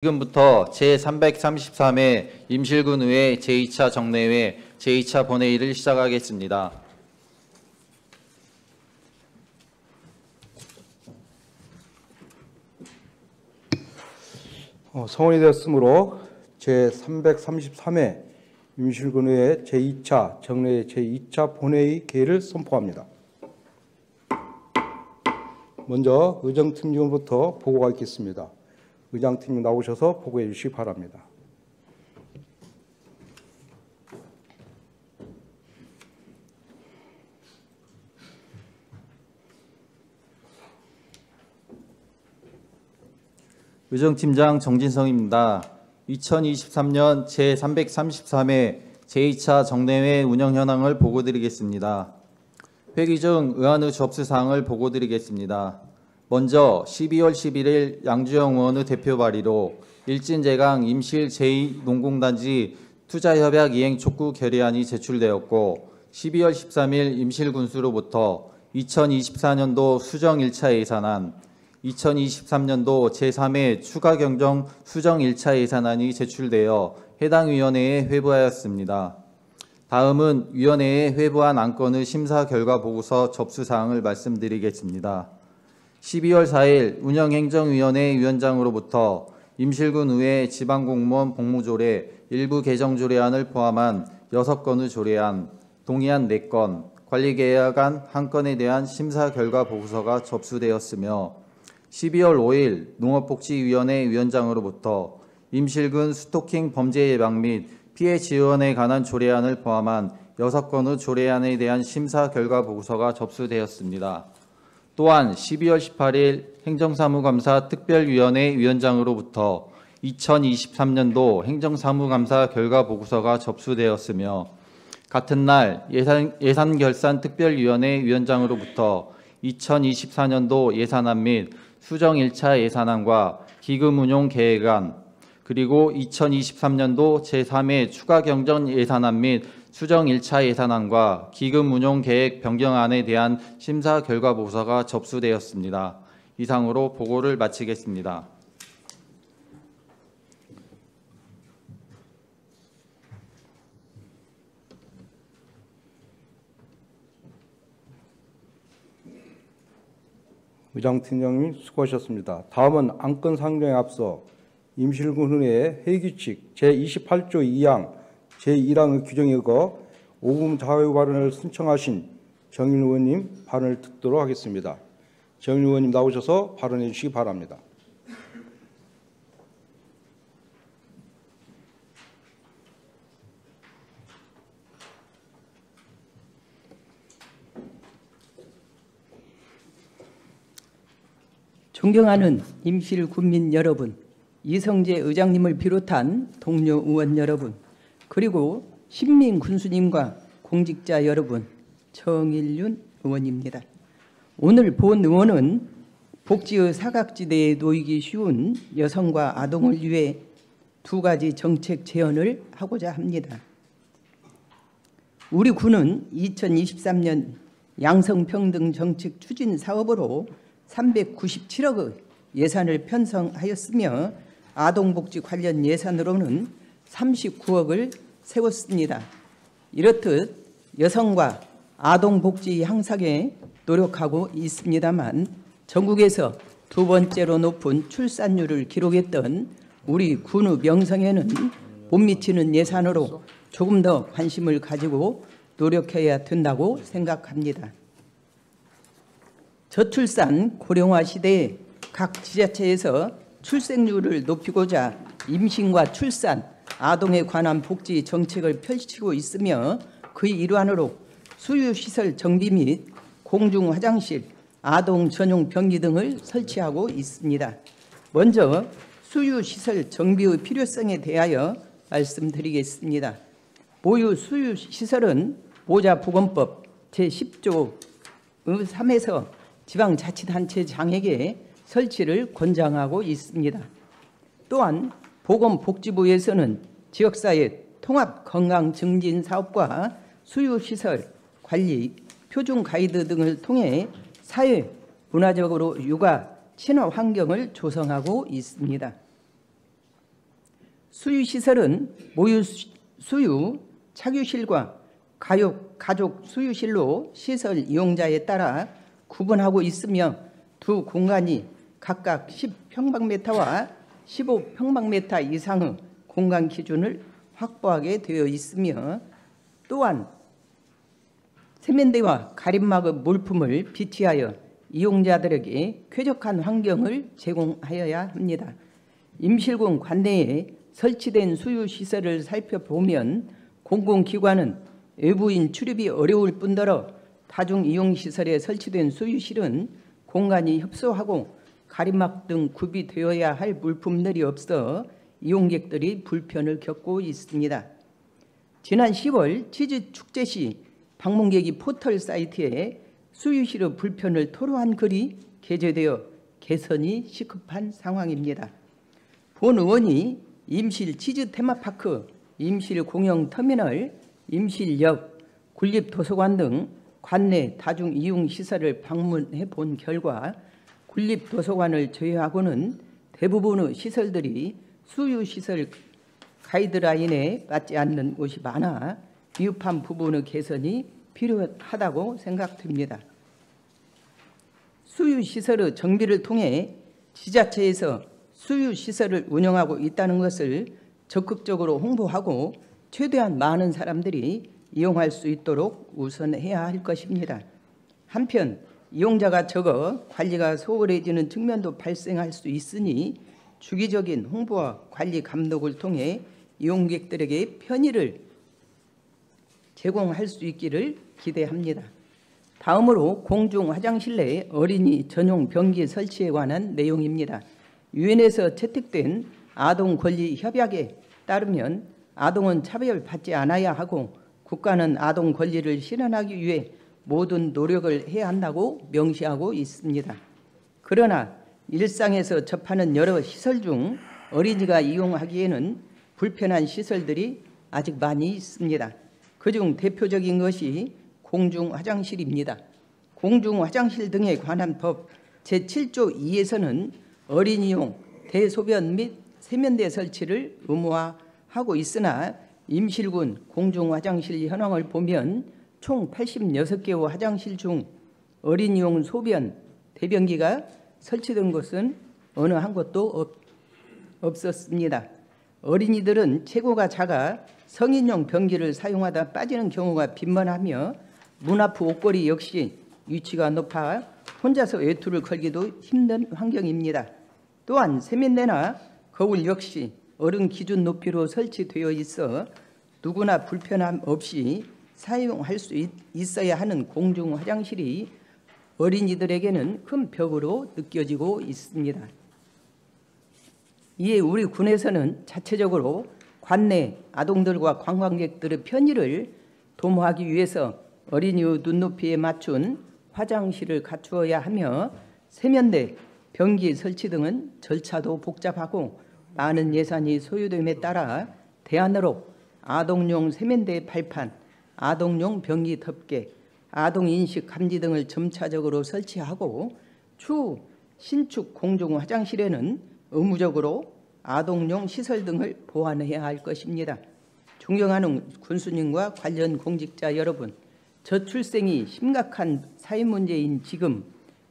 지금부터 제333회 임실군의회 제2차 정례회 제2차 본회의를 시작하겠습니다. 성원이 되었으므로 제333회 임실군의회 제2차 정례회 제2차 본회의 개회를 선포합니다. 먼저 의정팀장부터 보고가 있겠습니다. 의장팀장 나오셔서 보고해 주시기 바랍니다. 의정팀장 정진성입니다. 2023년 제333회 제2차 정례회 운영 현황을 보고드리겠습니다. 회기 중 의안의 접수사항을 보고드리겠습니다. 먼저 12월 11일 양주영 의원의 대표 발의로 일진제강 임실 제2농공단지 투자협약 이행 촉구 결의안이 제출되었고 12월 13일 임실군수로부터 2024년도 수정 1차 예산안, 2023년도 제3회 추가경정 수정 1차 예산안이 제출되어 해당 위원회에 회부하였습니다. 다음은 위원회에 회부한 안건의 심사 결과 보고서 접수사항을 말씀드리겠습니다. 12월 4일 운영행정위원회 위원장으로부터 임실군 의회 지방공무원 복무조례 일부 개정 조례안을 포함한 6건의 조례안, 동의안 4건, 관리계약안 1건에 대한 심사 결과 보고서가 접수되었으며 12월 5일 농업복지위원회 위원장으로부터 임실군 스토킹 범죄 예방 및 피해 지원에 관한 조례안을 포함한 6건의 조례안에 대한 심사 결과 보고서가 접수되었습니다. 또한 12월 18일 행정사무감사 특별위원회 위원장으로부터 2023년도 행정사무감사 결과 보고서가 접수되었으며 같은 날 예산결산특별위원회 위원장으로부터 2024년도 예산안 및 수정 1차 예산안과 기금운용계획안 그리고 2023년도 제3회 추가경정 예산안 및 수정 1차 예산안과 기금운용계획 변경안에 대한 심사 결과 보고서가 접수되었습니다. 이상으로 보고를 마치겠습니다. 의장팀장님 수고하셨습니다. 다음은 안건 상정에 앞서 임실군의회 회의규칙 제28조 2항 제1항의 규정에 의거 5분 자유 발언을 신청하신 정일 의원님 발언을 듣도록 하겠습니다. 정일 의원님 나오셔서 발언해 주시기 바랍니다. 존경하는 임실 군민 여러분, 이성재 의장님을 비롯한 동료 의원 여러분, 그리고 신민 군수님과 공직자 여러분, 정일윤 의원입니다. 오늘 본 의원은 복지의 사각지대에 놓이기 쉬운 여성과 아동을 위해 2가지 정책 제언을 하고자 합니다. 우리 군은 2023년 양성평등 정책 추진 사업으로 397억의 예산을 편성하였으며 아동복지 관련 예산으로는 39억을 세웠습니다. 이렇듯 여성과 아동복지 향상에 노력하고 있습니다만 전국에서 2번째로 높은 출산율을 기록했던 우리 군의 명성에는 못 미치는 예산으로 조금 더 관심을 가지고 노력해야 된다고 생각합니다. 저출산 고령화 시대에 각 지자체에서 출생률을 높이고자 임신과 출산, 아동에 관한 복지 정책을 펼치고 있으며 그의 일환으로 수유시설 정비 및 공중화장실, 아동 전용 변기 등을 설치하고 있습니다. 먼저 수유시설 정비의 필요성에 대하여 말씀드리겠습니다. 모유 수유시설은 모자보건법 제10조 3에서 지방자치단체장에게 설치를 권장하고 있습니다. 또한 보건복지부에서는 지역사회 통합건강증진사업과 수유시설 관리, 표준 가이드 등을 통해 사회, 문화적으로 육아, 친화 환경을 조성하고 있습니다. 수유시설은 모유 수유 착유실과 가족 수유실로 시설 이용자에 따라 구분하고 있으며 두 공간이 각각 10평방미터와 15평방미터 이상의 공간 기준을 확보하게 되어 있으며 또한 세면대와 가림막의 물품을 비치하여 이용자들에게 쾌적한 환경을 제공하여야 합니다. 임실군 관내에 설치된 수유시설을 살펴보면 공공기관은 외부인 출입이 어려울 뿐더러 다중이용시설에 설치된 수유실은 공간이 협소하고 가림막 등 구비되어야 할 물품들이 없어 이용객들이 불편을 겪고 있습니다. 지난 10월 치즈축제 시 방문객이 포털 사이트에 수유실의 불편을 토로한 글이 게재되어 개선이 시급한 상황입니다. 본 의원이 임실 치즈 테마파크, 임실 공영터미널, 임실역, 군립도서관 등 관내 다중이용시설을 방문해 본 결과 군립도서관을 제외하고는 대부분의 시설들이 수유시설 가이드라인에 맞지 않는 곳이 많아 미흡한 부분의 개선이 필요하다고 생각됩니다. 수유시설의 정비를 통해 지자체에서 수유시설을 운영하고 있다는 것을 적극적으로 홍보하고 최대한 많은 사람들이 이용할 수 있도록 우선해야 할 것입니다. 한편 이용자가 적어 관리가 소홀해지는 측면도 발생할 수 있으니 주기적인 홍보와 관리 감독을 통해 이용객들에게 편의를 제공할 수 있기를 기대합니다. 다음으로 공중 화장실 내 어린이 전용 변기 설치에 관한 내용입니다. 유엔에서 채택된 아동 권리 협약에 따르면 아동은 차별받지 않아야 하고 국가는 아동 권리를 실현하기 위해 모든 노력을 해야 한다고 명시하고 있습니다. 그러나 일상에서 접하는 여러 시설 중 어린이가 이용하기에는 불편한 시설들이 아직 많이 있습니다. 그중 대표적인 것이 공중화장실입니다. 공중화장실 등에 관한 법 제7조 2에서는 어린이용 대소변 및 세면대 설치를 의무화하고 있으나 임실군 공중화장실 현황을 보면 총 86개의 화장실 중 어린이용 소변, 대변기가 설치된 곳은 어느 한 곳도 없었습니다. 어린이들은 체구가 작아 성인용 변기를 사용하다 빠지는 경우가 빈번하며 문 앞 옷걸이 역시 위치가 높아 혼자서 외투를 걸기도 힘든 환경입니다. 또한 세면대나 거울 역시 어른 기준 높이로 설치되어 있어 누구나 불편함 없이 사용할 수 있어야 하는 공중 화장실이 어린이들에게는 큰 벽으로 느껴지고 있습니다. 이에 우리 군에서는 자체적으로 관내 아동들과 관광객들의 편의를 도모하기 위해서 어린이의 눈높이에 맞춘 화장실을 갖추어야 하며 세면대, 변기 설치 등은 절차도 복잡하고 많은 예산이 소요됨에 따라 대안으로 아동용 세면대 발판, 아동용 변기 덮개, 아동인식 감지 등을 점차적으로 설치하고 추후 신축 공중 화장실에는 의무적으로 아동용 시설 등을 보완해야 할 것입니다. 존경하는 군수님과 관련 공직자 여러분, 저출생이 심각한 사회 문제인 지금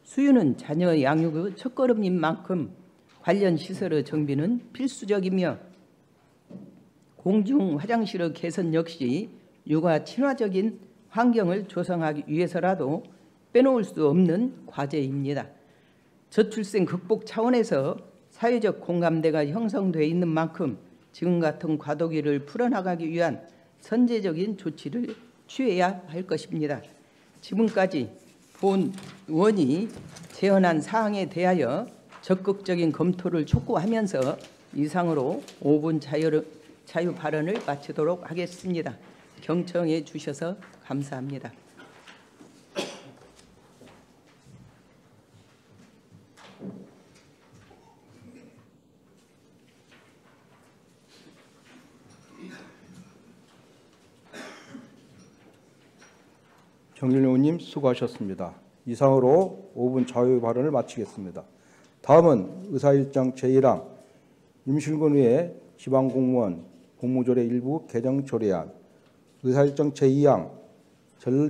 수유는 자녀 양육의 첫걸음인 만큼 관련 시설의 정비는 필수적이며 공중 화장실의 개선 역시 육아 친화적인 환경을 조성하기 위해서라도 빼놓을 수 없는 과제입니다. 저출생 극복 차원에서 사회적 공감대가 형성되어 있는 만큼 지금 같은 과도기를 풀어나가기 위한 선제적인 조치를 취해야 할 것입니다. 지금까지 본 의원이 제언한 사항에 대하여 적극적인 검토를 촉구하면서 이상으로 5분 자유 발언을 마치도록 하겠습니다. 경청해 주셔서 감사합니다. 정진영 의원님 수고하셨습니다. 이상으로 5분 자유 발언을 마치겠습니다. 다음은 의사일정 제1항 임실군의 지방공무원 복무조례 일부 개정 조례안, 의사일정 제2항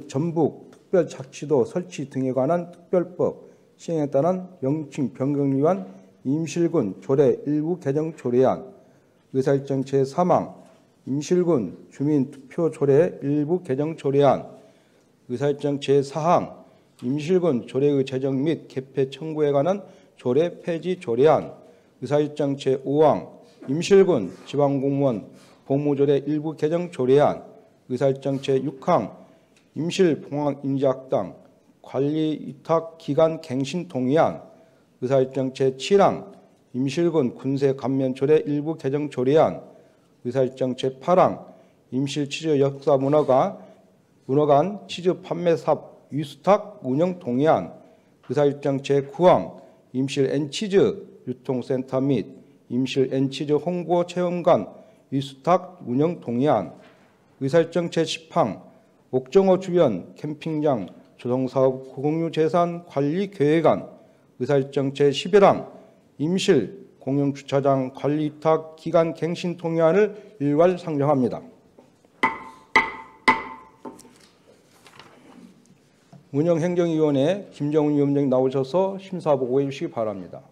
전북 특별자치도 설치 등에 관한 특별법 시행에 따른 명칭 변경을 위한 임실군 조례 일부 개정 조례안, 의사일정 제3항 임실군 주민투표 조례 일부 개정 조례안, 의사일정 제4항 임실군 조례의 제정 및 개폐 청구에 관한 조례 폐지 조례안, 의사일정 제5항 임실군 지방공무원 복무조례 일부 개정 조례안, 의사일정 제6항 임실공항인재학당 관리위탁기관 갱신 동의안, 의사일정 제7항 임실군 군세감면조례 일부 개정 조례안, 의사일정 제8항 임실치즈 역사문화관 치즈 판매사업 위수탁 운영 동의안, 의사일정 제9항 임실 N치즈 유통센터 및 임실 N치즈 홍보 체험관 위수탁 운영 동의안, 의사일정 제10항 옥정호 주변 캠핑장 조성사업 고공유 재산 관리 계획안, 의사일정 제11항 임실 공영주차장 관리 위탁 기간 갱신 동의안을 일괄 상정합니다. 운영행정위원회 김정훈 위원장님 나오셔서 심사 보고해 주시기 바랍니다.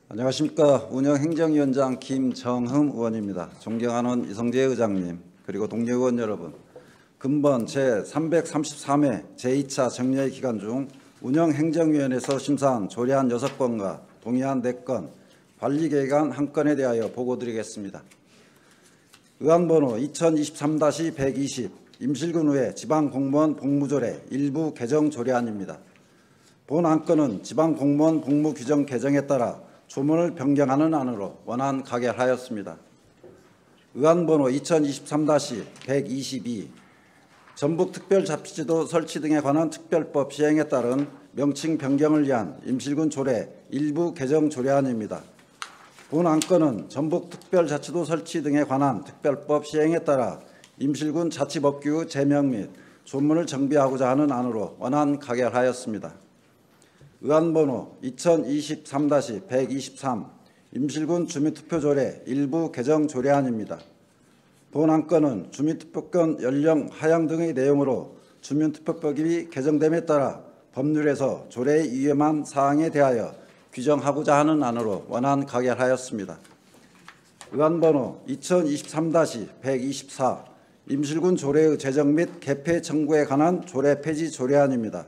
안녕하십니까. 운영행정위원장 김정흠 의원입니다. 존경하는 이성재 의장님, 그리고 동료 의원 여러분, 근본 제333회 제2차 정례 기간 중 운영행정위원회에서 심사한 조례안 6건과 동의안 4건, 관리계획안 1건에 대하여 보고드리겠습니다. 의안번호 2023-120 임실군의회 지방공무원 복무조례 일부 개정 조례안입니다. 본 안건은 지방공무원 복무규정 개정에 따라 조문을 변경하는 안으로 원안 가결하였습니다. 의안번호 2023-122 전북특별자치도 설치 등에 관한 특별법 시행에 따른 명칭 변경을 위한 임실군 조례 일부 개정 조례안입니다. 본 안건은 전북특별자치도 설치 등에 관한 특별법 시행에 따라 임실군 자치법규 제명 및 조문을 정비하고자 하는 안으로 원안 가결하였습니다. 의안번호 2023-123 임실군 주민투표조례 일부 개정 조례안입니다. 본 안건은 주민투표권 연령 하향 등의 내용으로 주민투표법이 개정됨에 따라 법률에서 조례에 위헌한 사항에 대하여 규정하고자 하는 안으로 원안 가결하였습니다. 의안번호 2023-124 임실군 조례의 제정 및 개폐 청구에 관한 조례 폐지 조례안입니다.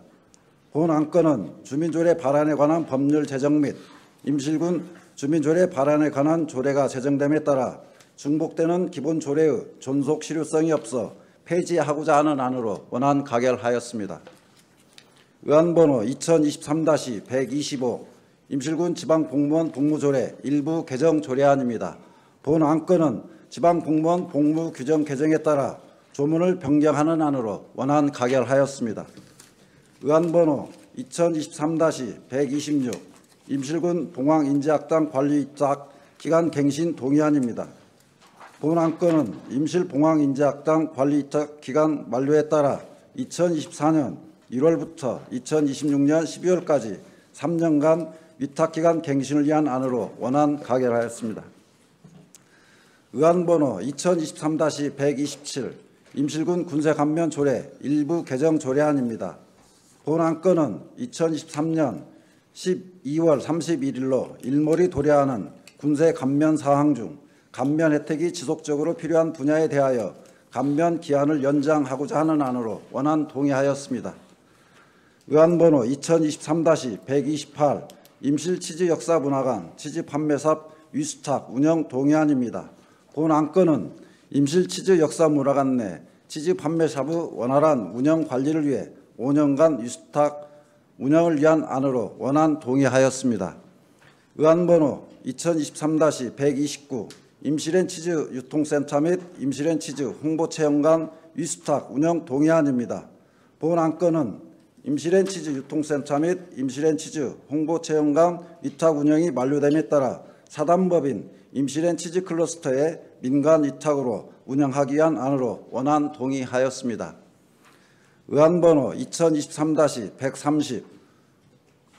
본 안건은 주민조례 발안에 관한 법률 제정 및 임실군 주민조례 발안에 관한 조례가 제정됨에 따라 중복되는 기본 조례의 존속 실효성이 없어 폐지하고자 하는 안으로 원안 가결하였습니다. 의안번호 2023-125 임실군 지방공무원 복무조례 일부 개정 조례안입니다. 본 안건은 지방공무원 복무규정 개정에 따라 조문을 변경하는 안으로 원안 가결하였습니다. 의안번호 2023-126 임실군 봉황인재학당 관리위탁 기간 갱신 동의안입니다. 본 안건은 임실봉황인재학당 관리위탁 기간 만료에 따라 2024년 1월부터 2026년 12월까지 3년간 위탁기간 갱신을 위한 안으로 원안 가결하였습니다. 의안번호 2023-127 임실군 군세감면 조례 일부 개정 조례안입니다. 본 안건은 2023년 12월 31일로 일몰이 도래하는 군세 감면 사항 중 감면 혜택이 지속적으로 필요한 분야에 대하여 감면 기한을 연장하고자 하는 안으로 원안 동의하였습니다. 의안번호 2023-128 임실치즈 역사문화관 치즈 판매사업 위수탁 운영 동의안입니다. 본 안건은 임실치즈 역사문화관 내 치즈 판매사업의 원활한 운영 관리를 위해 5년간 위수탁 운영을 위한 안으로 원안 동의하였습니다. 의안번호 2023-129 임실엔 치즈 유통센터 및 임실엔 치즈 홍보체험관 위수탁 운영 동의안입니다. 본 안건은 임실엔 치즈 유통센터 및 임실엔 치즈 홍보체험관 위탁 운영이 만료됨에 따라 사단법인 임실앤 치즈 클러스터의 민간 위탁으로 운영하기 위한 안으로 원안 동의하였습니다. 의안번호 2023-130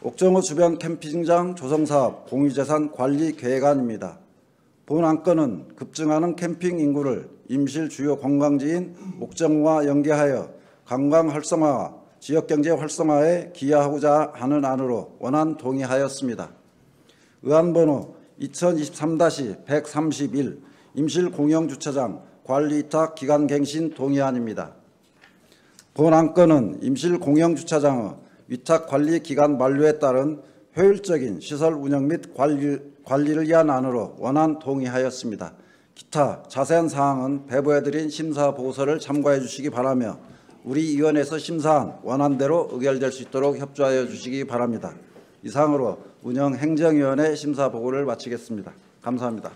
옥정호 주변 캠핑장 조성사업 공유재산 관리 계획안입니다. 본 안건은 급증하는 캠핑 인구를 임실 주요 관광지인 옥정호와 연계하여 관광 활성화와 지역경제 활성화에 기여하고자 하는 안으로 원안 동의하였습니다. 의안번호 2023-131 임실 공영주차장 관리위탁 기간갱신 동의안입니다. 본 안건은 임실 공영주차장의 위탁관리 기간 만료에 따른 효율적인 시설 운영 및 관리를 위한 안으로 원안 동의하였습니다. 기타 자세한 사항은 배부해드린 심사보고서를 참고해 주시기 바라며 우리 위원회에서 심사한 원안대로 의결될 수 있도록 협조하여 주시기 바랍니다. 이상으로 운영행정위원회 심사보고를 마치겠습니다. 감사합니다.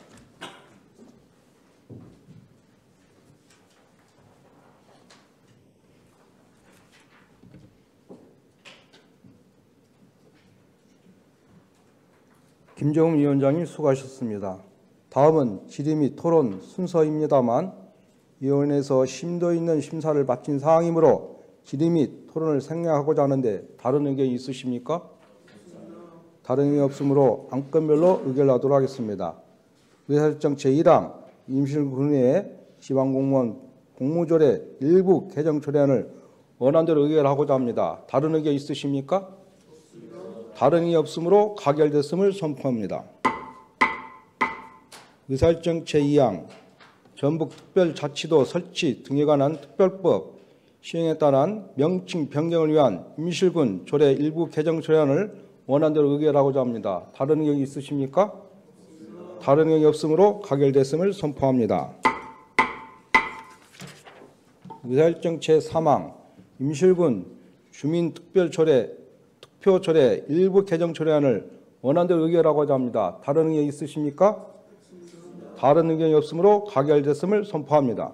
김정은 위원장님 수고하셨습니다. 다음은 질의 및 토론 순서입니다만 위원회에서 심도 있는 심사를 마친 사항이므로 질의 및 토론을 생략하고자 하는데 다른 의견이 있으십니까? 다른 의견이 없으므로 안건별로 의결하도록 하겠습니다. 의사일정 제1항 임실군의 지방공무원 공무조례 일부 개정 조례안을 원안대로 의결하고자 합니다. 다른 의견 있으십니까? 다른 의견이 없으므로 가결됐음을 선포합니다. 의사일정 제2항 전북특별자치도 설치 등에 관한 특별법 시행에 따른 명칭 변경을 위한 임실군 조례 일부 개정 조례안을 원안대로 의결하고자 합니다. 다른 의견이 있으십니까? 다른 의견이 없으므로 가결됐음을 선포합니다. 의사일정 제3항 임실군 주민특별조례 투표조례 일부 개정 조례안을 원안대로 의결하고자 합니다. 다른 의견이 있으십니까? 다른 의견이 없으므로 가결됐음을 선포합니다.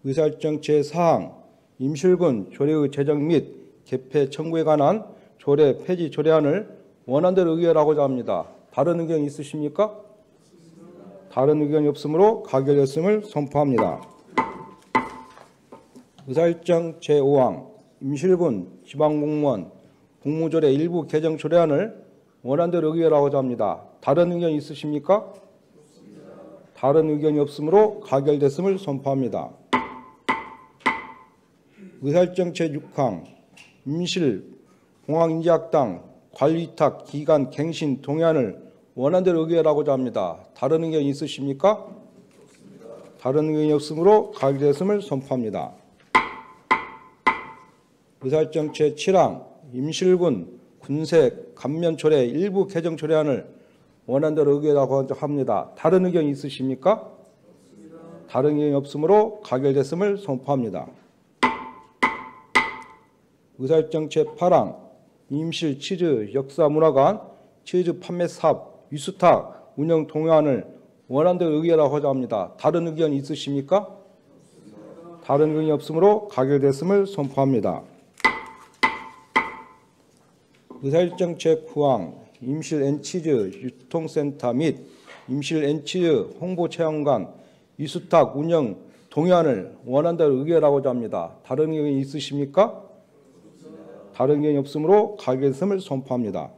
의사일정 제4항 임실군 조례의 제정 및 개폐 청구에 관한 조례 폐지 조례안을 원안대로 의결하고자 합니다. 다른 의견이 있으십니까? 다른 의견이 없으므로 가결됐음을 선포합니다. 의사일정 제5항 임실군 지방공무원 공무조례 일부 개정 조례안을 원안대로 의결하고자 합니다. 다른 의견이 있으십니까? 다른 의견이 없으므로 가결됐음을 선포합니다. 의사일정 제6항 임실 공항인재학당 관리위탁 기간 갱신 동의안을 원안대로 의결하고자 합니다. 다른 의견이 있으십니까? 다른 의견이 없으므로 가결됐음을 선포합니다. 의사일정 제7항 임실군 군세 감면조례 일부 개정 조례안을 원안대로 의결하고자 합니다. 다른 의견이 있으십니까? 다른 의견이 없으므로 가결됐음을 선포합니다. 의사일정 제8항 임실 치즈 역사문화관 치즈 판매 사업 위수탁 운영 동의안을 원안대로 의결하고자 합니다. 다른 의견이 있으십니까? 다른 의견이 없으므로 가결됐음을 선포합니다. 의사일정 제9항 임실 앤치즈 유통센터 및 임실 앤치즈 홍보체험관 위수탁 운영 동의안을 원안대로 의결하고자 합니다. 다른 의견이 있으십니까? 다른 의견이 없으므로 가결됐음을 선포합니다.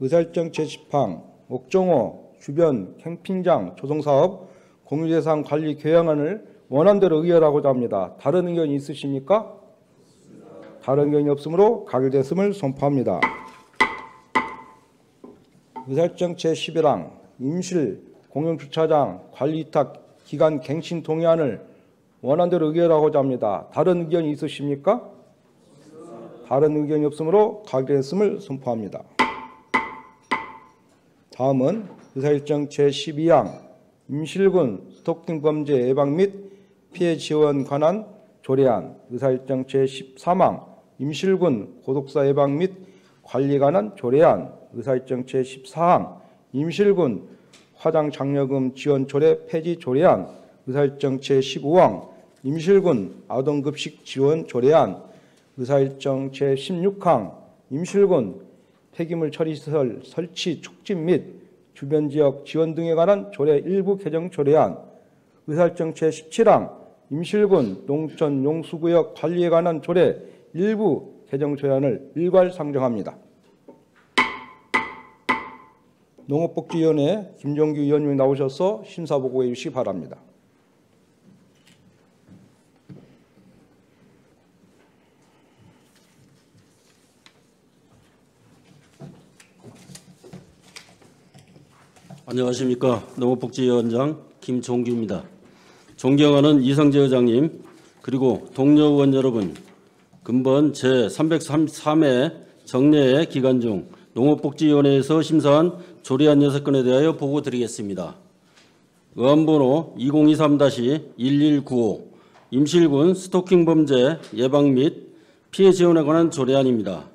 의사일정 제10항 옥정호 주변 캠핑장 조성사업 공유재산 관리 계획안을 원안대로 의결하고자 합니다. 다른 의견이 있으십니까? 다른 의견이 없으므로 가결됐음을 선포합니다. 의사일정 제11항 임실 공영주차장 관리위탁 기간 갱신 동의안을 원안대로 의결하고자 합니다. 다른 의견이 있으십니까? 다른 의견이 없으므로 가결됐음을 선포합니다. 다음은 의사일정 제12항 임실군 스토킹 범죄 예방 및 피해 지원 관한 조례안 의사일정 제13항 임실군 고독사 예방 및 관리 관한 조례안 의사일정 제14항 임실군 화장 장려금 지원 조례 폐지 조례안 의사일정 제15항 임실군 아동급식 지원 조례안 의사일정 제16항 임실군 폐기물 처리시설 설치 촉진 및 주변 지역 지원 등에 관한 조례 일부 개정 조례안, 의사일정 제17항 임실군 농촌 용수구역 관리에 관한 조례 일부 개정 조례안을 일괄 상정합니다. 농업복지위원회 김종규 위원님이 나오셔서 심사보고해 주시기 바랍니다. 안녕하십니까. 농업복지위원장 김종규입니다. 존경하는 이성재 의장님, 그리고 동료 의원 여러분, 근본 제333회 정례회 기간 중 농업복지위원회에서 심사한 조례안 6건에 대하여 보고드리겠습니다. 의안번호 2023-1195 임실군 스토킹 범죄 예방 및 피해 지원에 관한 조례안입니다.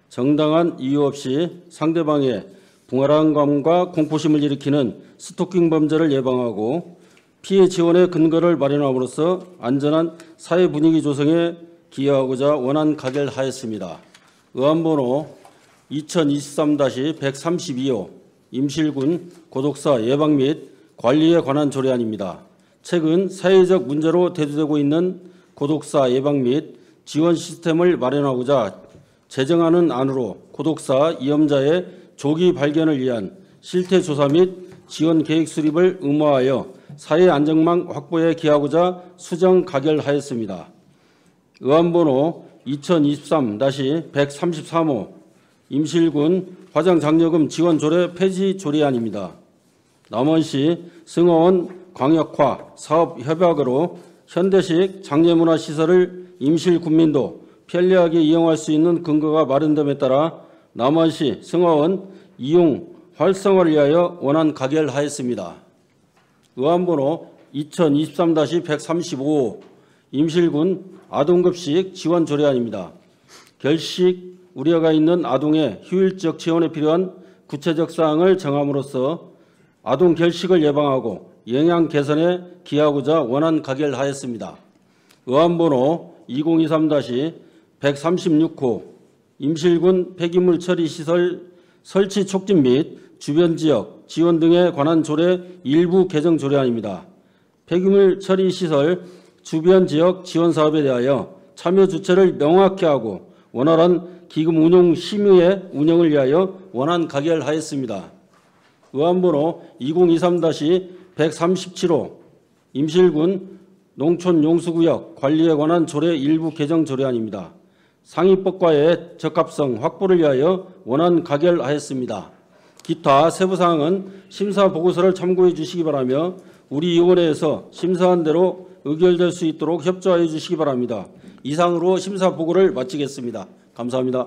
정당한 이유 없이 상대방의 불안감과 공포심을 일으키는 스토킹 범죄를 예방하고 피해 지원의 근거를 마련함으로써 안전한 사회 분위기 조성에 기여하고자 원안 가결하였습니다. 의안번호 2023-132호 임실군 고독사 예방 및 관리에 관한 조례안입니다. 최근 사회적 문제로 대두되고 있는 고독사 예방 및 지원 시스템을 마련하고자 제정하는 안으로 고독사 위험자의 조기 발견을 위한 실태조사 및 지원 계획 수립을 의무화하여 사회 안전망 확보에 기하고자 수정 가결하였습니다. 의안번호 2023-133호 임실군 화장장려금 지원 조례 폐지 조례안입니다. 남원시 승어원 광역화 사업 협약으로 현대식 장례문화 시설을 임실 군민도 편리하게 이용할 수 있는 근거가 마련됨에 따라 남원시 승어원 이용 활성화를 위하여 원안 가결하였습니다. 의안번호 2023-135호 임실군 아동급식 지원 조례안입니다. 결식 우려가 있는 아동의 효율적 지원에 필요한 구체적 사항을 정함으로써 아동 결식을 예방하고 영양 개선에 기하고자 원안 가결하였습니다. 의안번호 2023-136호 임실군 폐기물 처리 시설 설치 촉진 및 주변 지역 지원 등에 관한 조례 일부 개정 조례안입니다. 폐기물 처리 시설 주변 지역 지원 사업에 대하여 참여 주체를 명확히 하고 원활한 기금 운용 심의의 운영을 위하여 원안 가결하였습니다. 의안번호 2023-137호 임실군 농촌 용수구역 관리에 관한 조례 일부 개정 조례안입니다. 상위법과의 적합성 확보를 위하여 원안 가결하였습니다. 기타 세부사항은 심사보고서를 참고해 주시기 바라며 우리 위원회에서 심사한 대로 의결될 수 있도록 협조하여 주시기 바랍니다. 이상으로 심사보고를 마치겠습니다. 감사합니다.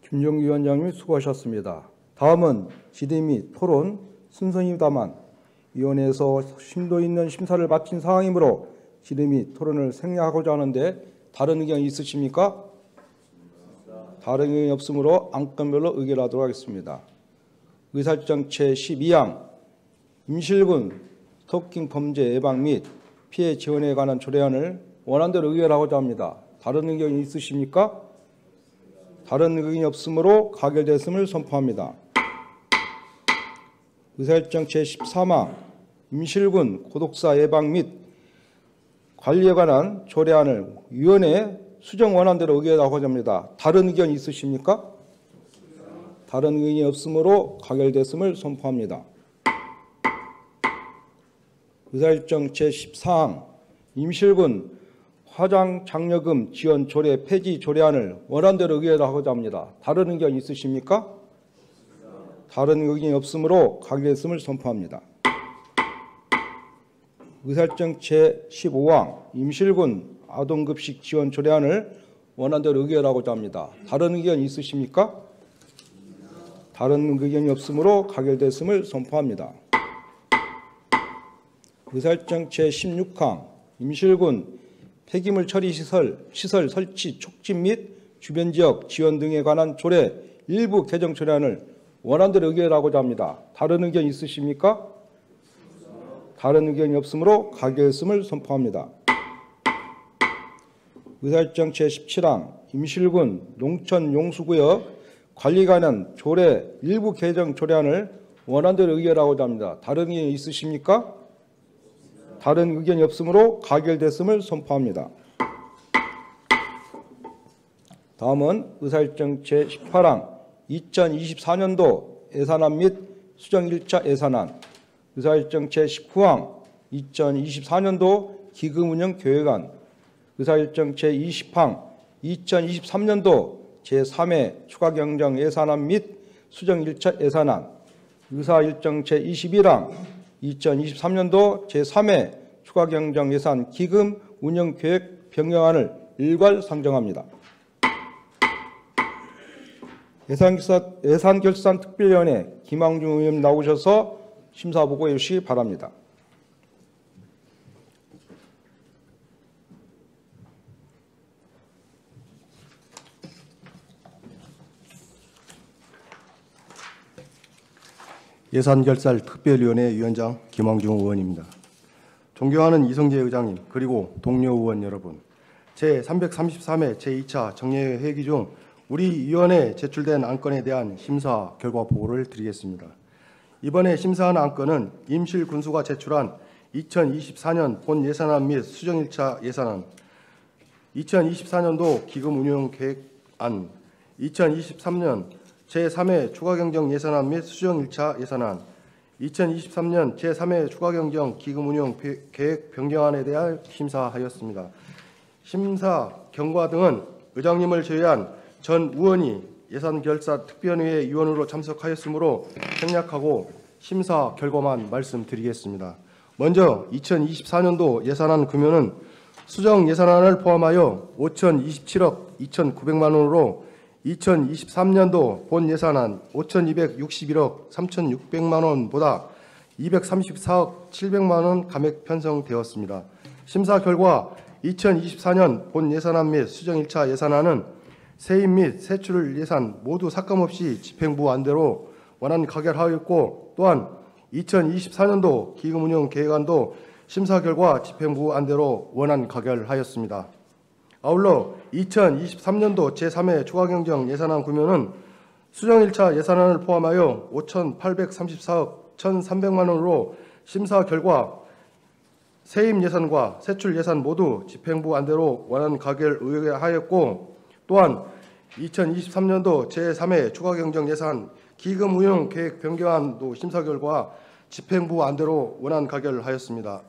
김종규 위원장님 수고하셨습니다. 다음은 질의 및 토론 순서입니다만 위원회에서 심도 있는 심사를 마친 상황이므로 질의 및 토론을 생략하고자 하는데 다른 의견이 있으십니까? 다른 의견이 없으므로 안건별로 의결하도록 하겠습니다. 의사일정 제12항 임실군 스토킹 범죄 예방 및 피해 지원에 관한 조례안을 원안대로 의결하고자 합니다. 다른 의견이 있으십니까? 다른 의견이 없으므로 가결됐음을 선포합니다. 의사일정 제13항 임실군 고독사 예방 및 관리에 관한 조례안을 위원회 수정 원안대로 의결하고자 합니다. 다른 의견이 있으십니까? 다른 의견이 없으므로 가결됐음을 선포합니다. 의사일정 제14항 임실군 화장장려금 지원 조례 폐지 조례안을 원안대로 의결하고자 합니다. 다른 의견이 있으십니까? 다른 의견이 없으므로 가결됐음을 선포합니다. 의사일정 제15항 임실군 아동급식 지원 조례안을 원안대로 의결하고자 합니다. 다른 의견이 있으십니까? 다른 의견이 없으므로 가결됐음을 선포합니다. 의사일정 제16항 임실군 폐기물 처리 시설 설치 촉진 및 주변 지역 지원 등에 관한 조례 일부 개정 조례안을 원안대로 의결하고자 합니다. 다른 의견 있으십니까? 다른 의견이 없으므로 가결했음을 선포합니다. 의사일정 제17항 임실군 농촌용수구역 관리 관련 조례 일부 개정 조례안을 원안대로 의결하고자 합니다. 다른 의견이 있으십니까? 다른 의견이 없으므로 가결됐음을 선포합니다. 다음은 의사일정 제18항 2024년도 예산안 및 수정 1차 예산안, 의사일정 제19항 2024년도 기금운영 계획안, 의사일정 제20항 2023년도 제3회 추가경정 예산안 및 수정 1차 예산안, 의사일정 제21항 2023년도 제3회 추가경정 예산 기금 운영계획 변경안을 일괄 상정합니다. 예산결산특별위원회 김항중 의원 나오셔서 심사보고해 주시기 바랍니다. 예산결산특별위원회 위원장 김황중 의원입니다. 존경하는 이성재 의장님 그리고 동료 의원 여러분, 제333회 제2차 정례회 회기 중 우리 위원회에 제출된 안건에 대한 심사 결과 보고를 드리겠습니다. 이번에 심사한 안건은 임실군수가 제출한 2024년 본 예산안 및 수정 1차 예산안, 2024년도 기금운용계획안, 2023년 제3회 추가경정 예산안 및 수정 1차 예산안, 2023년 제3회 추가경정 기금운용계획 변경안에 대하여 심사하였습니다. 심사 경과 등은 의장님을 제외한 전 의원이 예산결산특별위원회 위원으로 참석하였으므로 생략하고 심사 결과만 말씀드리겠습니다. 먼저 2024년도 예산안 금요는 수정 예산안을 포함하여 5,027억 2,900만 원으로 2023년도 본 예산안 5,261억 3,600만 원보다 234억 700만 원 감액 편성되었습니다. 심사 결과 2024년 본 예산안 및 수정 1차 예산안은 세입 및 세출 예산 모두 삭감 없이 집행부 안대로 원안 가결하였고, 또한 2024년도 기금운용 계획안도 심사 결과 집행부 안대로 원안 가결하였습니다. 아울러 2023년도 제3회 추가경정 예산안 구면은 수정 1차 예산안을 포함하여 5,834억 1,300만 원으로 심사 결과 세입 예산과 세출 예산 모두 집행부 안대로 원안 가결 의결하였고, 또한 2023년도 제3회 추가경정 예산 기금운용 계획 변경안도 심사 결과 집행부 안대로 원안 가결하였습니다.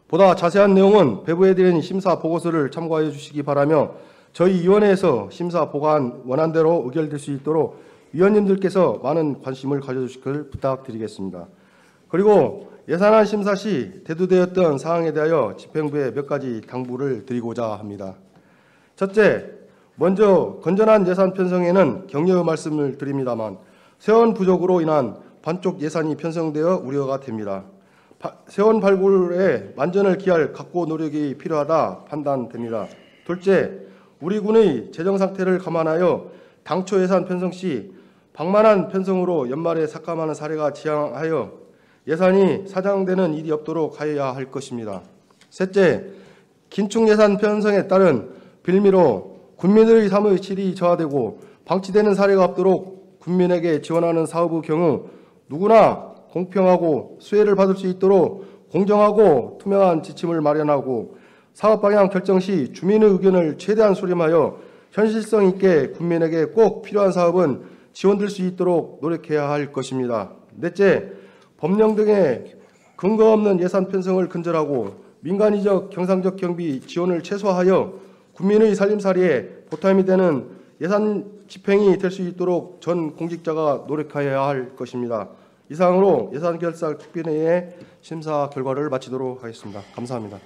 보다 자세한 내용은 배부해드린 심사 보고서를 참고하여 주시기 바라며, 저희 위원회에서 심사 보관 원안대로 의결될 수 있도록 위원님들께서 많은 관심을 가져주시길 부탁드리겠습니다. 그리고 예산안 심사 시 대두되었던 사항에 대하여 집행부에 몇 가지 당부를 드리고자 합니다. 첫째, 먼저 건전한 예산 편성에는 격려의 말씀을 드립니다만 세원 부족으로 인한 반쪽 예산이 편성되어 우려가 됩니다. 세원 발굴에 만전을 기할 각고 노력이 필요하다 판단됩니다. 둘째, 우리 군의 재정 상태를 감안하여 당초 예산 편성 시 방만한 편성으로 연말에 삭감하는 사례가 지양하여 예산이 사장되는 일이 없도록 하여야 할 것입니다. 셋째, 긴축 예산 편성에 따른 빌미로 군민의 삶의 질이 저하되고 방치되는 사례가 없도록 군민에게 지원하는 사업의 경우 누구나 공평하고 수혜를 받을 수 있도록 공정하고 투명한 지침을 마련하고 사업 방향 결정 시 주민의 의견을 최대한 수렴하여 현실성 있게 국민에게 꼭 필요한 사업은 지원될 수 있도록 노력해야 할 것입니다. 넷째, 법령 등의 근거 없는 예산 편성을 근절하고 민간이적 경상적 경비 지원을 최소화하여 국민의 살림살이에 보탬이 되는 예산 집행이 될 수 있도록 전 공직자가 노력해야 할 것입니다. 이상으로 예산결산특별위의 심사 결과를 마치도록 하겠습니다. 감사합니다.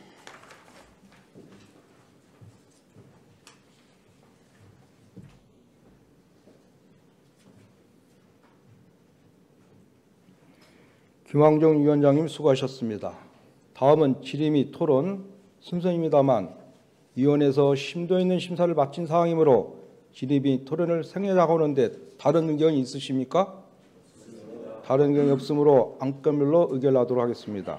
김황중 위원장님 수고하셨습니다. 다음은 질의 및 토론 순서입니다만 위원회에서 심도 있는 심사를 마친 사항이므로 질의 및 토론을 생략하고 오는데 다른 의견이 있으십니까? 다른 의견이 없으므로 안건별로 의결하도록 하겠습니다.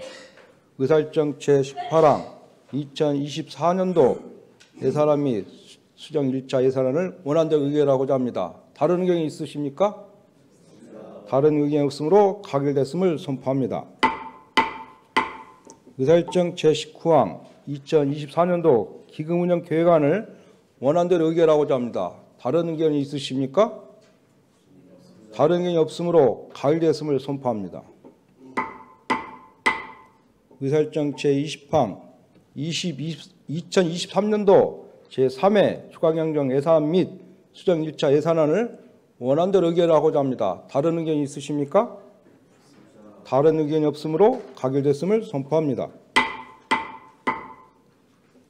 의사일정 제18항 2024년도 예산안 및 수정 1차 예산안을 원안대로 의결하고자 합니다. 다른 의견이 있으십니까? 다른 의견이 없으므로 가결됐음을 선포합니다. 의사일정 제19항 2024년도 기금운영 계획안을 원안대로 의결하고자 합니다. 다른 의견이 있으십니까? 다른 의견이 없으므로 가결됐음을 선포합니다. 의사일정 제20항 2023년도 제3회 추가경정 예산 및 수정 1차 예산안을 원안대로 의결하고자 합니다. 다른 의견이 있으십니까? 다른 의견이 없으므로 가결됐음을 선포합니다.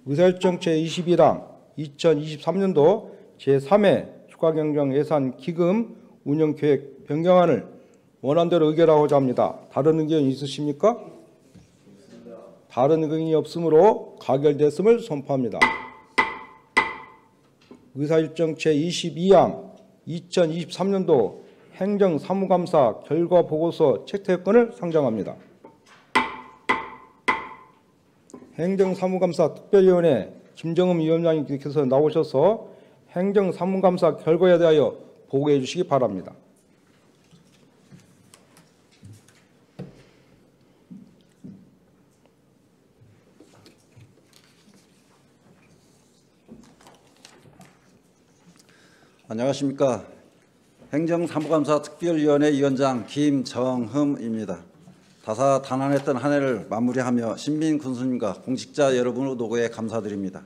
의사일정 제21항 2023년도 제3회 추가경정 예산 기금 운영계획 변경안을 원안대로 의결하고자 합니다. 다른 의견이 있으십니까? 다른 의견이 없으므로 가결됐음을 선포합니다. 의사일정 제22항 2023년도 행정사무감사 결과보고서 채택권을 상정합니다. 행정사무감사 특별위원회 김정음 위원장님께서 나오셔서 행정사무감사 결과에 대하여 보고해 주시기 바랍니다. 안녕하십니까. 행정사무감사 특별위원회 위원장 김정흠입니다. 다사다난했던 한 해를 마무리하며 신민 군수님과 공직자 여러분의 노고에 감사드립니다.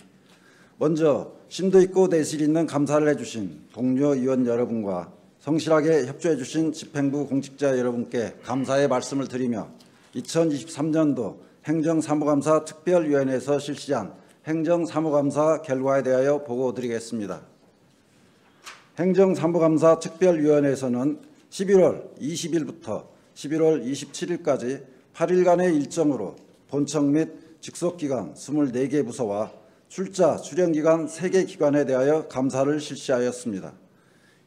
먼저 심도 있고 내실 있는 감사를 해주신 동료 위원 여러분과 성실하게 협조해 주신 집행부 공직자 여러분께 감사의 말씀을 드리며 2023년도 행정사무감사 특별위원회에서 실시한 행정사무감사 결과에 대하여 보고드리겠습니다. 행정사무감사 특별위원회에서는 11월 20일부터 11월 27일까지 8일간의 일정으로 본청 및 직속기관 24개 부서와 출자, 출연기관 3개 기관에 대하여 감사를 실시하였습니다.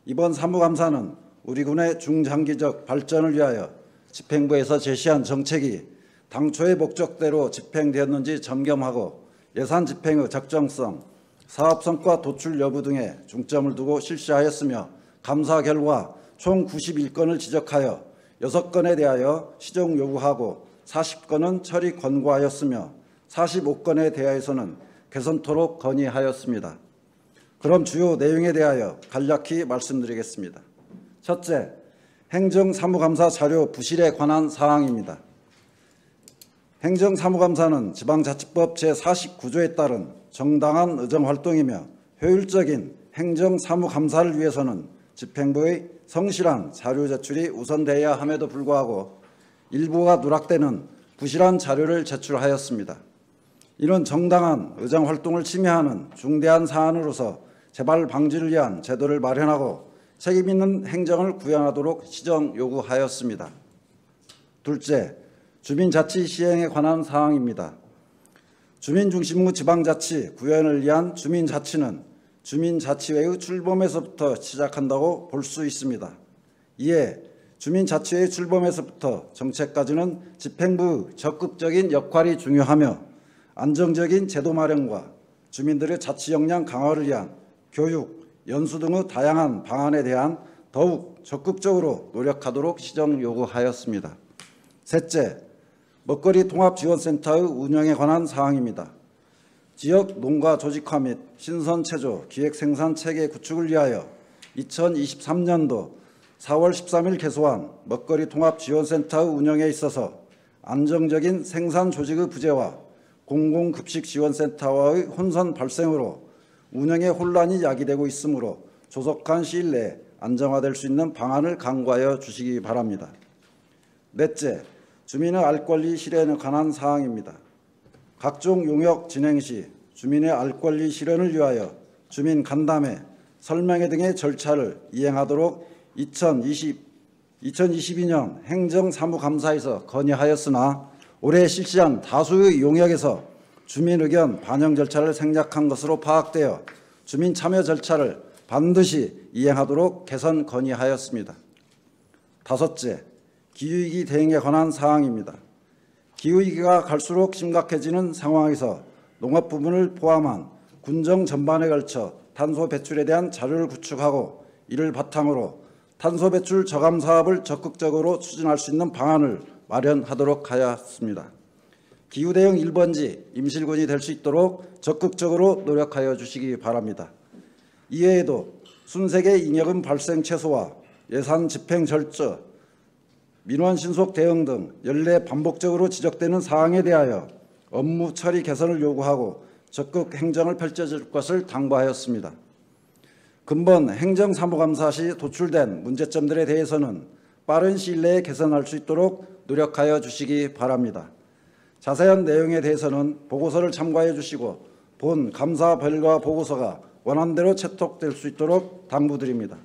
이번 사무감사는 우리 군의 중장기적 발전을 위하여 집행부에서 제시한 정책이 당초의 목적대로 집행되었는지 점검하고 예산 집행의 적정성, 사업 성과 도출 여부 등에 중점을 두고 실시하였으며 감사 결과 총 91건을 지적하여 6건에 대하여 시정 요구하고 40건은 처리 권고하였으며 45건에 대하여서는 개선토록 건의하였습니다. 그럼 주요 내용에 대하여 간략히 말씀드리겠습니다. 첫째, 행정사무감사 자료 부실에 관한 사항입니다. 행정사무감사는 지방자치법 제49조에 따른 정당한 의정활동이며 효율적인 행정사무감사를 위해서는 집행부의 성실한 자료 제출이 우선되어야 함에도 불구하고 일부가 누락되는 부실한 자료를 제출하였습니다. 이는 정당한 의정활동을 침해하는 중대한 사안으로서 재발 방지를 위한 제도를 마련하고 책임 있는 행정을 구현하도록 시정 요구하였습니다. 둘째, 주민자치 시행에 관한 사항입니다. 주민중심의 지방자치 구현을 위한 주민자치는 주민자치회의 출범에서부터 시작한다고 볼 수 있습니다. 이에 주민자치회의 출범에서부터 정책까지는 집행부의 적극적인 역할이 중요하며 안정적인 제도 마련과 주민들의 자치 역량 강화를 위한 교육, 연수 등의 다양한 방안에 대한 더욱 적극적으로 노력하도록 시정 요구하였습니다. 셋째, 먹거리 통합지원센터의 운영에 관한 사항입니다. 지역 농가 조직화 및 신선체조 기획생산체계 구축을 위하여 2023년도 4월 13일 개소한 먹거리 통합지원센터의 운영에 있어서 안정적인 생산 조직의 부재와 공공급식지원센터와의 혼선 발생으로 운영에 혼란이 야기되고 있으므로 조속한 시일 내에 안정화될 수 있는 방안을 강구하여 주시기 바랍니다. 넷째, 주민의 알 권리 실현에 관한 사항입니다. 각종 용역 진행 시 주민의 알 권리 실현을 위하여 주민 간담회, 설명회 등의 절차를 이행하도록 2022년 행정사무감사에서 건의하였으나 올해 실시한 다수의 용역에서 주민 의견 반영 절차를 생략한 것으로 파악되어 주민 참여 절차를 반드시 이행하도록 개선 건의하였습니다. 다섯째, 기후위기 대응에 관한 사항입니다. 기후위기가 갈수록 심각해지는 상황에서 농업 부문을 포함한 군정 전반에 걸쳐 탄소 배출에 대한 자료를 구축하고 이를 바탕으로 탄소 배출 저감 사업을 적극적으로 추진할 수 있는 방안을 마련하도록 하였습니다. 기후 대응 1번지 임실군이 될 수 있도록 적극적으로 노력하여 주시기 바랍니다. 이외에도 순색의 잉여금 발생 최소화, 예산 집행 절저, 민원 신속 대응 등 연례 반복적으로 지적되는 사항에 대하여 업무 처리 개선을 요구하고 적극 행정을 펼쳐줄 것을 당부하였습니다. 근본 행정사무감사 시 도출된 문제점들에 대해서는 빠른 시일 내에 개선할 수 있도록 노력하여 주시기 바랍니다. 자세한 내용에 대해서는 보고서를 참고해 주시고 본 감사 결과 보고서가 원안대로 채택될 수 있도록 당부드립니다.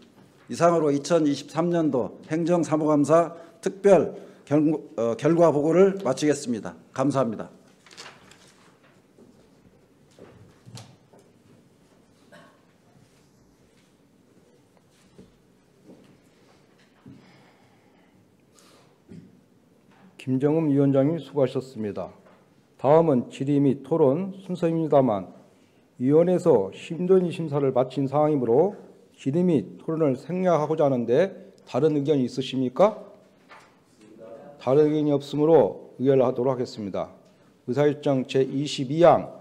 이상으로 2023년도 행정사무감사 특별 결과 보고를 마치겠습니다. 감사합니다. 김정음 위원장님 수고하셨습니다. 다음은 질의 및 토론 순서입니다만 위원회에서 심도인 심사를 마친 상황이므로 질의 및 토론을 생략하고자 하는데 다른 의견이 있으십니까? 다른 의견이 없으므로 의결하도록 하겠습니다. 의사일정 제22항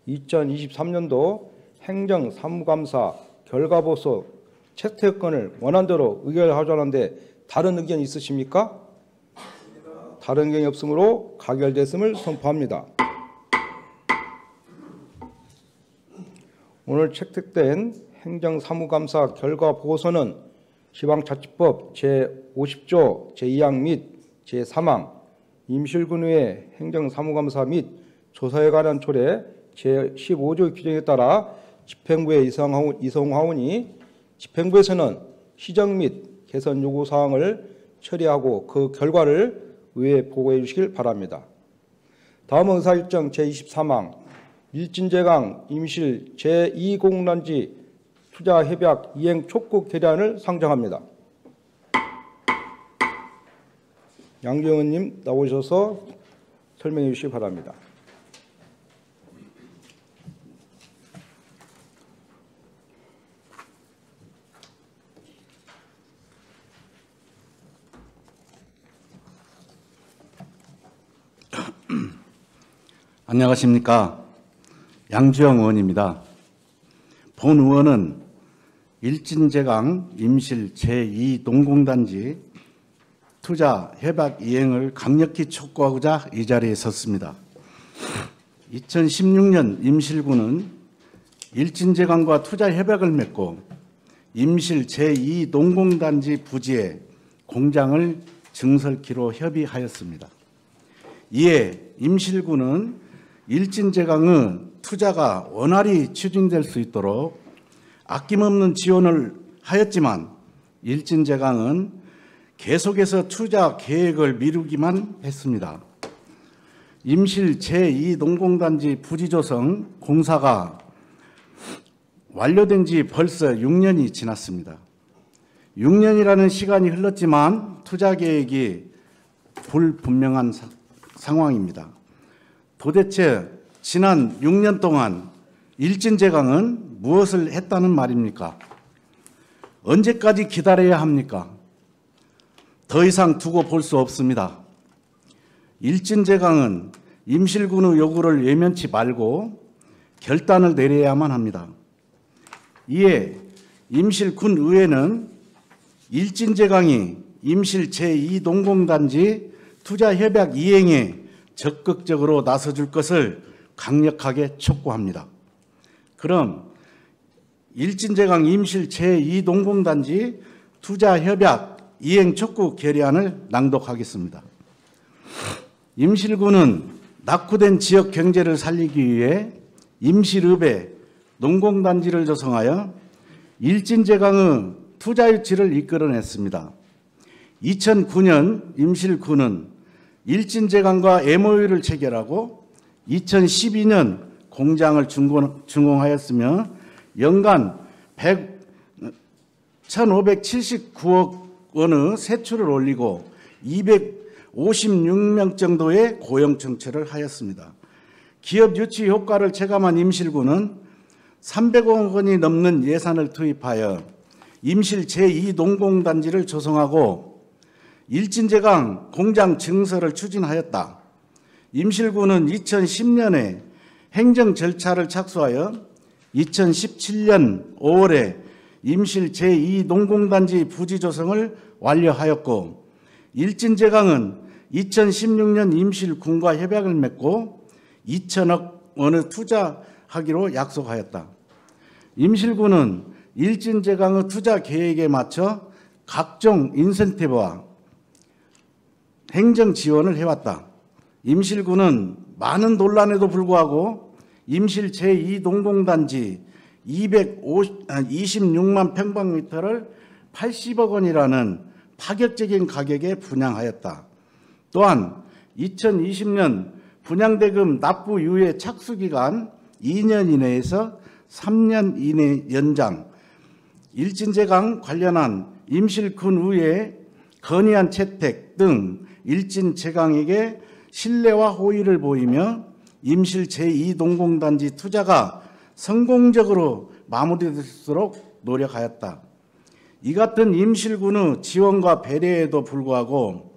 2023년도 행정사무감사 결과보고서 채택권을 원안대로 의결하고자 하는데 다른 의견이 있으십니까? 다른 의견이 없으므로 가결됐음을 선포합니다. 오늘 채택된 행정사무감사 결과보고서는 지방자치법 제50조 제2항 및 제3항 임실군의 행정사무감사 및 조사에 관한 조례 제15조 규정에 따라 집행부에 이송하오니 집행부에서는 시정 및 개선 요구사항을 처리하고 그 결과를 의회에 보고해 주시길 바랍니다. 다음은 의사일정 제23항 일진제강 임실 제2공단지 투자협약 이행 촉구 결의안을 상정합니다. 양정은님 나오셔서 설명해 주시기 바랍니다. 안녕하십니까. 양주영 의원입니다. 본 의원은 일진제강 임실 제2농공단지 투자 협약 이행을 강력히 촉구하고자 이 자리에 섰습니다. 2016년 임실군은 일진제강과 투자 협약을 맺고 임실 제2농공단지 부지에 공장을 증설키로 협의하였습니다. 이에 임실군은 일진제강의 투자가 원활히 추진될 수 있도록 아낌없는 지원을 하였지만 일진제강은 계속해서 투자 계획을 미루기만 했습니다. 임실 제2농공단지 부지 조성 공사가 완료된 지 벌써 6년이 지났습니다. 6년이라는 시간이 흘렀지만 투자 계획이 불분명한 상황입니다. 도대체 지난 6년 동안 일진제강은 무엇을 했다는 말입니까? 언제까지 기다려야 합니까? 더 이상 두고 볼 수 없습니다. 일진제강은 임실군의 요구를 외면치 말고 결단을 내려야만 합니다. 이에 임실군 의회는 일진제강이 임실 제2농공단지 투자협약 이행에 적극적으로 나서줄 것을 강력하게 촉구합니다. 그럼 일진제강 임실 제2농공단지 투자협약 이행 촉구 결의안을 낭독하겠습니다. 임실군은 낙후된 지역 경제를 살리기 위해 임실읍에 농공단지를 조성하여 일진제강의 투자 유치를 이끌어냈습니다. 2009년 임실군은 일진제강과 MOU를 체결하고 2012년 공장을 준공하였으며 연간 1,579억 원의 세출을 올리고 256명 정도의 고용 정체를 하였습니다. 기업 유치 효과를 체감한 임실군은 300억 원이 넘는 예산을 투입하여 임실 제2농공단지를 조성하고 일진제강 공장 증설을 추진하였다. 임실군은 2010년에 행정 절차를 착수하여 2017년 5월에 임실 제2농공단지 부지 조성을 완료하였고 일진제강은 2016년 임실군과 협약을 맺고 2천억 원을 투자하기로 약속하였다. 임실군은 일진제강의 투자 계획에 맞춰 각종 인센티브와 행정 지원을 해왔다. 임실군은 많은 논란에도 불구하고 임실 제2농공단지 226만 평방미터를 80억 원이라는 파격적인 가격에 분양하였다. 또한 2020년 분양대금 납부 이후의 착수기간 2년 이내에서 3년 이내 연장, 일진제강 관련한 임실군의회 건의안 채택 등 일진제강에게 신뢰와 호의를 보이며 임실 제2농공단지 투자가 성공적으로 마무리될수록 노력하였다. 이 같은 임실군의 지원과 배려에도 불구하고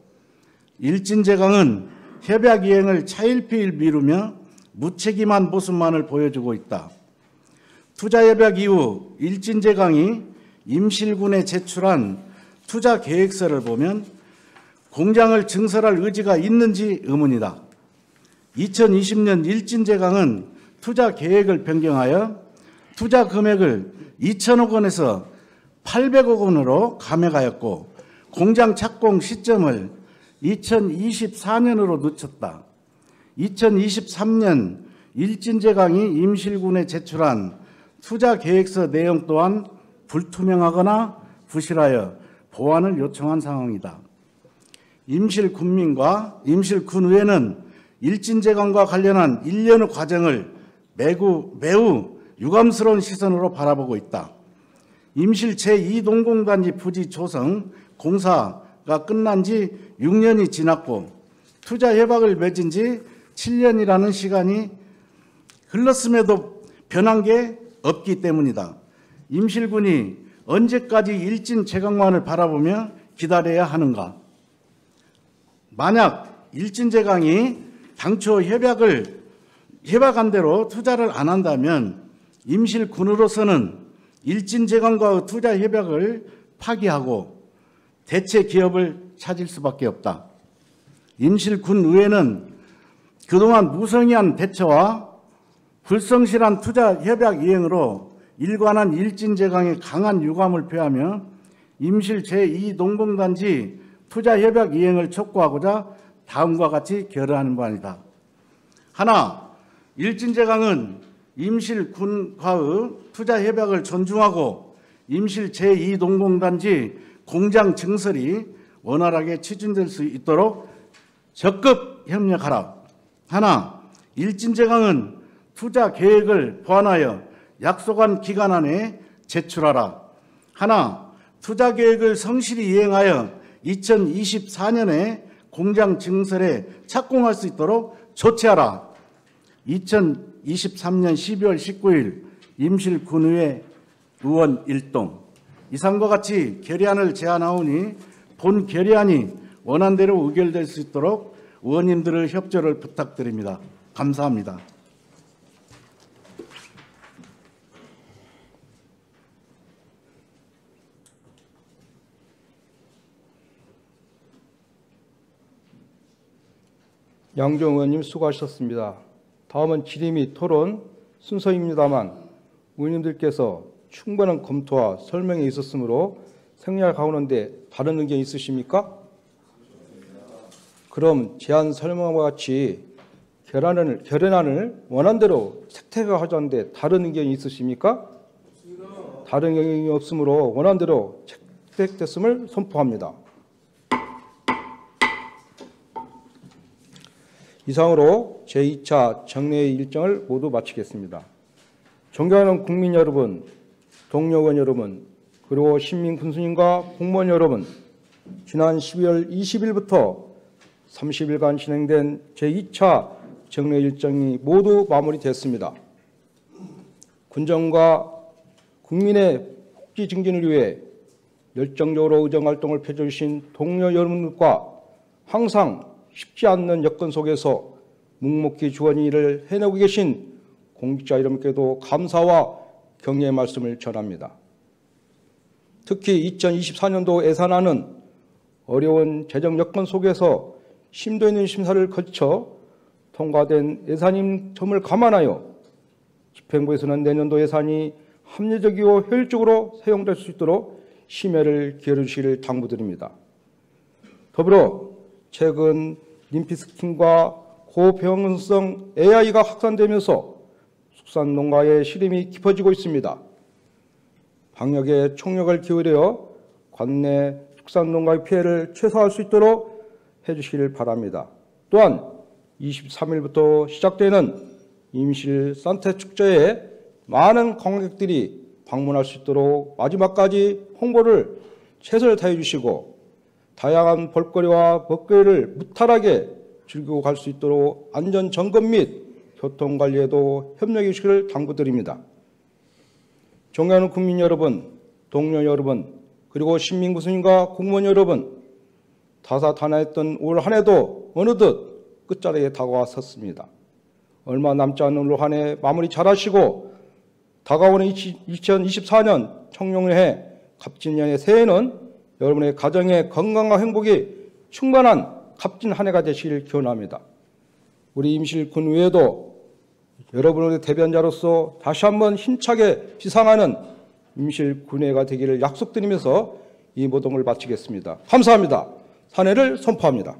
일진제강은 협약 이행을 차일피일 미루며 무책임한 모습만을 보여주고 있다. 투자협약 이후 일진제강이 임실군에 제출한 투자 계획서를 보면 공장을 증설할 의지가 있는지 의문이다. 2020년 일진제강은 투자 계획을 변경하여 투자 금액을 2천억 원에서 800억 원으로 감액하였고 공장 착공 시점을 2024년으로 늦췄다. 2023년 일진제강이 임실군에 제출한 투자 계획서 내용 또한 불투명하거나 부실하여 보완을 요청한 상황이다. 임실군민과 임실군의회는 일진제강과 관련한 일련의 과정을 매우 유감스러운 시선으로 바라보고 있다. 임실 제2농공단지 부지 조성 공사가 끝난 지 6년이 지났고 투자 협약을 맺은 지 7년이라는 시간이 흘렀음에도 변한 게 없기 때문이다. 임실군이 언제까지 일진제강만을 바라보며 기다려야 하는가? 만약 일진제강이 당초 협약한 대로 투자를 안 한다면 임실군으로서는 일진제강과의 투자 협약을 파기하고 대체 기업을 찾을 수밖에 없다. 임실군의회는 그동안 무성의한 대처와 불성실한 투자 협약 이행으로 일관한 일진제강에 강한 유감을 표하며 임실 제2농공단지 투자 협약 이행을 촉구하고자 다음과 같이 결의하는 바입니다. 하나, 일진제강은 임실군과의 투자 협약을 존중하고 임실 제2농공단지 공장 증설이 원활하게 추진될 수 있도록 적극 협력하라. 하나, 일진제강은 투자 계획을 보완하여 약속한 기간 안에 제출하라. 하나, 투자 계획을 성실히 이행하여 2024년에 공장 증설에 착공할 수 있도록 조치하라. 2023년 12월 19일 임실군의회 의원 일동. 이상과 같이 결의안을 제안하오니 본 결의안이 원안대로 의결될 수 있도록 의원님들의 협조를 부탁드립니다. 감사합니다. 양정 의원님 수고하셨습니다. 다음은 질의 및 토론 순서입니다만 의원님들께서 충분한 검토와 설명이 있었으므로 생략하오는데 다른 의견 있으십니까? 그럼 제안 설명과 같이 결의안을 원안대로 채택하자는데 다른 의견이 있으십니까? 다른 의견이 없으므로 원안대로 채택됐음을 선포합니다. 이상으로 제2차 정례의 일정을 모두 마치겠습니다. 존경하는 국민 여러분, 동료 의원 여러분, 그리고 시민 군수님과 공무원 여러분, 지난 12월 20일부터 30일간 진행된 제2차 정례 일정이 모두 마무리됐습니다. 군정과 국민의 복지 증진을 위해 열정적으로 의정활동을 펼쳐주신 동료 여러분들과 항상 쉽지 않는 여건 속에서 묵묵히 주어진 일을 해내고 계신 공직자 여러분께도 감사와 격려의 말씀을 전합니다. 특히 2024년도 예산안은 어려운 재정 여건 속에서 심도 있는 심사를 거쳐 통과된 예산인 점을 감안하여 집행부에서는 내년도 예산이 합리적이고 효율적으로 사용될 수 있도록 심혈을 기울여 주시기를 당부드립니다. 더불어 최근 림피스킨과 고병응성 AI가 확산되면서 축산농가의 시름이 깊어지고 있습니다. 방역에 총력을 기울여 관내 축산농가의 피해를 최소화할 수 있도록 해주시길 바랍니다. 또한 23일부터 시작되는 임실 산태축제에 많은 관광객들이 방문할 수 있도록 마지막까지 홍보를 최선을 다해 주시고 다양한 볼거리와 먹거리를 무탈하게 즐기고 갈 수 있도록 안전 점검 및 교통관리에도 협력해 주시기를 당부드립니다. 존경하는 국민 여러분, 동료 여러분, 그리고 시민구성인과 공무원 여러분, 다사다난했던 올 한 해도 어느덧 끝자락에 다가왔었습니다. 얼마 남지 않은 올 한 해 마무리 잘하시고 다가오는 2024년 청룡해 갑진년의 새해는 여러분의 가정의 건강과 행복이 충만한 값진 한 해가 되시길 기원합니다. 우리 임실군 외에도 여러분의 대변자로서 다시 한번 힘차게 비상하는 임실군회가 되기를 약속드리면서 이 모동을 마치겠습니다. 감사합니다. 산해를 선포합니다.